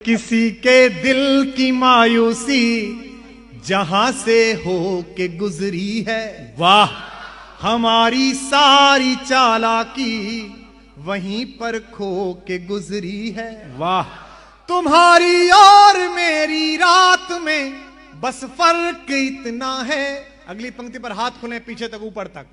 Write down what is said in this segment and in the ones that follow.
किसी के दिल की मायूसी जहां से हो के गुजरी है, वाह हमारी सारी चालाकी वहीं पर खो के गुजरी है। वाह तुम्हारी और मेरी रात में बस फर्क इतना है। अगली पंक्ति पर हाथ खुले पीछे तक ऊपर तक।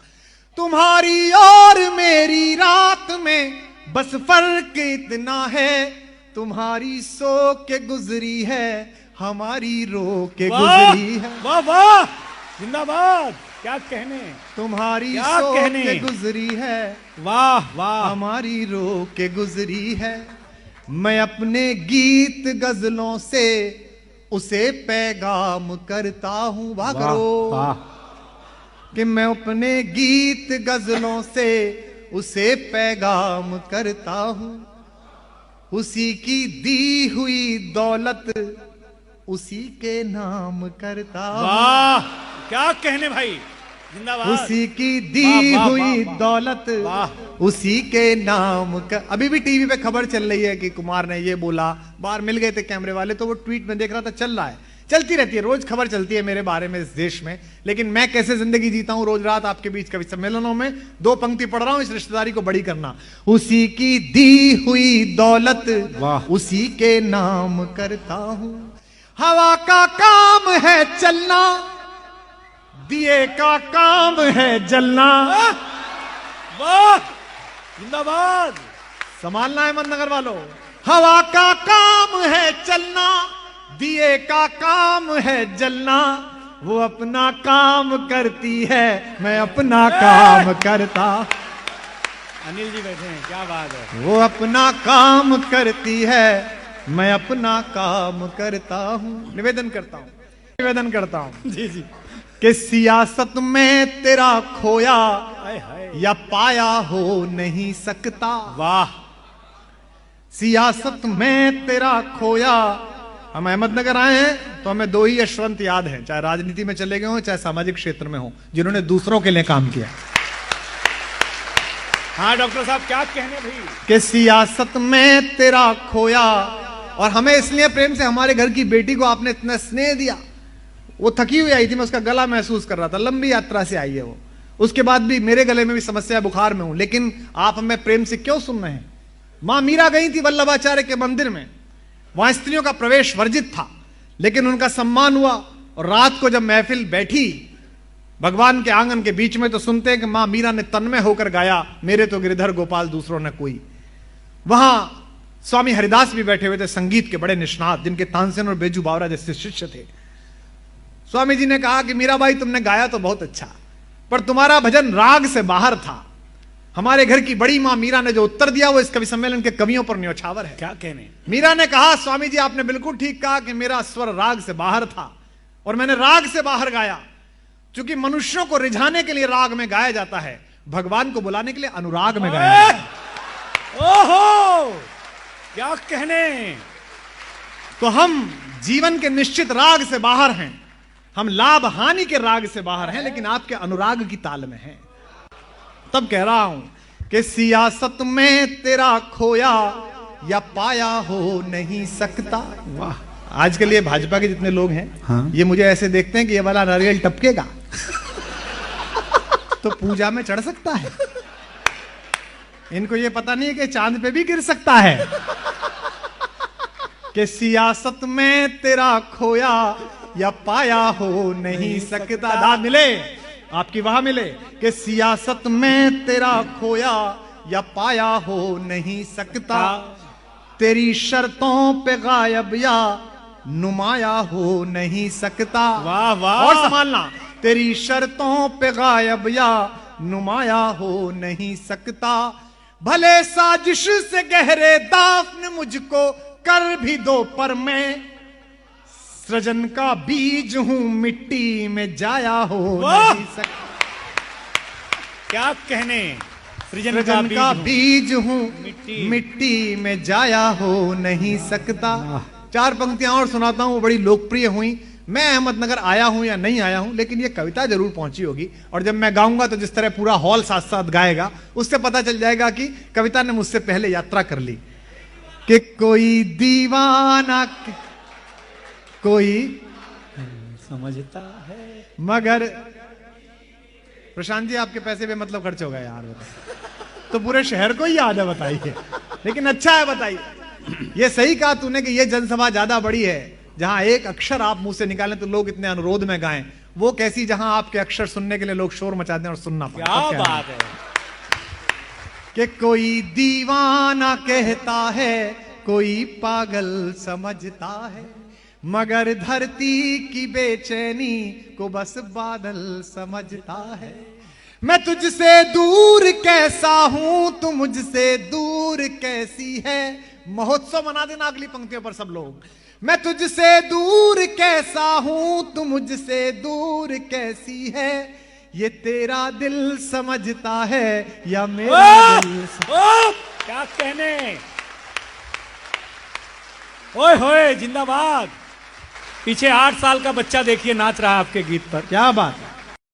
तुम्हारी और मेरी रात में बस फर्क इतना है, तुम्हारी सो के गुजरी है हमारी रो के गुजरी है। वाह वाह जिंदाबाद, क्या कहने, तुम्हारी क्या सो कहने? के गुजरी है, वाह वाह हमारी रो के गुजरी है। मैं अपने गीत गजलों से उसे पैगाम करता हूं। वाह करो वाह कि मैं अपने गीत गजलों से उसे पैगाम करता हूं। उसी की दी हुई दौलत उसी के नाम करता हूं। वाह, क्या कहने भाई, जिंदाबाद। उसी की दी वाह, वाह, हुई वाह, दौलत वाह। उसी के नाम का। अभी भी टीवी पे खबर चल रही है कि कुमार ने ये बोला, बाहर मिल गए थे कैमरे वाले तो वो ट्वीट में देख रहा था, चल रहा है, चलती रहती है, रोज खबर चलती है मेरे बारे में इस देश में। लेकिन मैं कैसे जिंदगी जीता हूं रोज रात आपके बीच कवि सम्मेलनों में, दो पंक्ति पढ़ रहा हूं इस रिश्तेदारी को बड़ी करना। उसी की दी हुई दौलत वाह। उसी के नाम करता हूं। हवा का काम है चलना, दिए का काम है जलना। वाह जिंदाबाद। संभालना है मदनगर वालों। हवा का काम है चलना, दिए का काम है जलना। वो अपना काम करती है, मैं अपना काम करता। अनिल जी बैठे हैं, क्या बात है। वो अपना काम करती है, मैं अपना काम करता हूं। निवेदन करता हूं जी जी। कि सियासत में तेरा खोया हाय हाय। या पाया हो नहीं सकता। वाह, सियासत में तेरा खोया। हम अहमदनगर आए हैं तो हमें दो ही यशवंत याद हैं, चाहे राजनीति में चले गए हो चाहे सामाजिक क्षेत्र में हो, जिन्होंने दूसरों के लिए काम किया। हाँ डॉक्टर साहब, क्या कहने भाई। कि सियासत में तेरा खोया। और हमें इसलिए प्रेम से हमारे घर की बेटी को आपने इतना स्नेह दिया। वो थकी हुई आई थी, मैं उसका गला महसूस कर रहा था, लंबी यात्रा से आई है वो। उसके बाद भी मेरे गले में भी समस्या, बुखार में हूं, लेकिन आप हमें प्रेम से क्यों सुन रहे हैं। मां मीरा गई थी वल्लभाचार्य के मंदिर में, वहां स्त्रियों का प्रवेश वर्जित था, लेकिन उनका सम्मान हुआ। और रात को जब महफिल बैठी भगवान के आंगन के बीच में, तो सुनते हैं कि मां मीरा ने तन्मय होकर गाया, मेरे तो गिरधर गोपाल दूसरों ने कोई। वहां स्वामी हरिदास भी बैठे हुए थे, संगीत के बड़े निष्णात, जिनके तानसेन और बेजू बावरा जैसे शिष्य थे। स्वामी जी ने कहा कि मीराबाई तुमने गाया तो बहुत अच्छा, पर तुम्हारा भजन राग से बाहर था। हमारे घर की बड़ी मां मीरा ने जो उत्तर दिया वो इस कवि सम्मेलन के कवियों पर न्यौछावर है। क्या कहने। मीरा ने कहा, स्वामी जी आपने बिल्कुल ठीक कहा कि मेरा स्वर राग से बाहर था और मैंने राग से बाहर गाया। क्योंकि मनुष्यों को रिझाने के लिए राग में गाया जाता है, भगवान को बुलाने के लिए अनुराग में गाया जाता है। ओहो, क्या कहने। तो हम जीवन के निश्चित राग से बाहर हैं, हम लाभ हानि के राग से बाहर हैं, लेकिन आपके अनुराग की ताल में हैं। तब कह रहा हूं कि सियासत में तेरा खोया या पाया हो नहीं सकता। वाह, आजकल ये भाजपा के जितने लोग हैं, हाँ? ये मुझे ऐसे देखते हैं कि ये वाला नारियल टपकेगा तो पूजा में चढ़ सकता है। इनको ये पता नहीं है कि चांद पे भी गिर सकता है। कि सियासत में तेरा खोया या पाया हो नहीं सकता। दाद मिले आपकी, वहां मिले कि सियासत में तेरा खोया या पाया हो नहीं सकता। तेरी शर्तों पे गायब या नुमाया हो नहीं सकता। वाह वाह। और संभालना, तेरी शर्तों पे गायब या नुमाया हो नहीं सकता। भले साजिश से गहरे दाफन मुझको कर भी दो, पर मैं सृजन का बीज हूं, मिट्टी में जाया हो नहीं सकता। क्या कहने। सृजन का बीज हूं, मिट्टी में जाया हो नहीं सकता। चार पंक्तियां और सुनाता हूं, वो बड़ी लोकप्रिय हुई। मैं अहमदनगर आया हूं या नहीं आया हूं, लेकिन ये कविता जरूर पहुंची होगी। और जब मैं गाऊंगा तो जिस तरह पूरा हॉल साथ साथ गाएगा, उससे पता चल जाएगा कि कविता ने मुझसे पहले यात्रा कर ली। कि कोई दीवाना कोई समझता है। मगर प्रशांत जी आपके पैसे बेमतलब खर्च हो गए यार, तो पूरे शहर को ही याद है, बताइए। लेकिन अच्छा है, बताइए। ये सही कहा तूने कि ये जनसभा ज्यादा बड़ी है, जहां एक अक्षर आप मुंह से निकालें तो लोग इतने अनुरोध में गाएं, वो कैसी जहां आपके अक्षर सुनने के लिए लोग शोर मचाते हैं और सुनना पाए। क्या बात है। कि कोई दीवाना कहता है, कोई पागल समझता है, मगर धरती की बेचैनी को बस बादल समझता है। मैं तुझसे दूर कैसा हूं, तू मुझसे दूर कैसी है। महोत्सव मना देना अगली पंक्तियों पर सब लोग। मैं तुझसे दूर कैसा हूं, तू मुझसे दूर कैसी है। ये तेरा दिल समझता है या मेरा दिल क्या कहने। ओए होए जिंदाबाद। पीछे 8 साल का बच्चा देखिए नाच रहा है आपके गीत पर। क्या बात।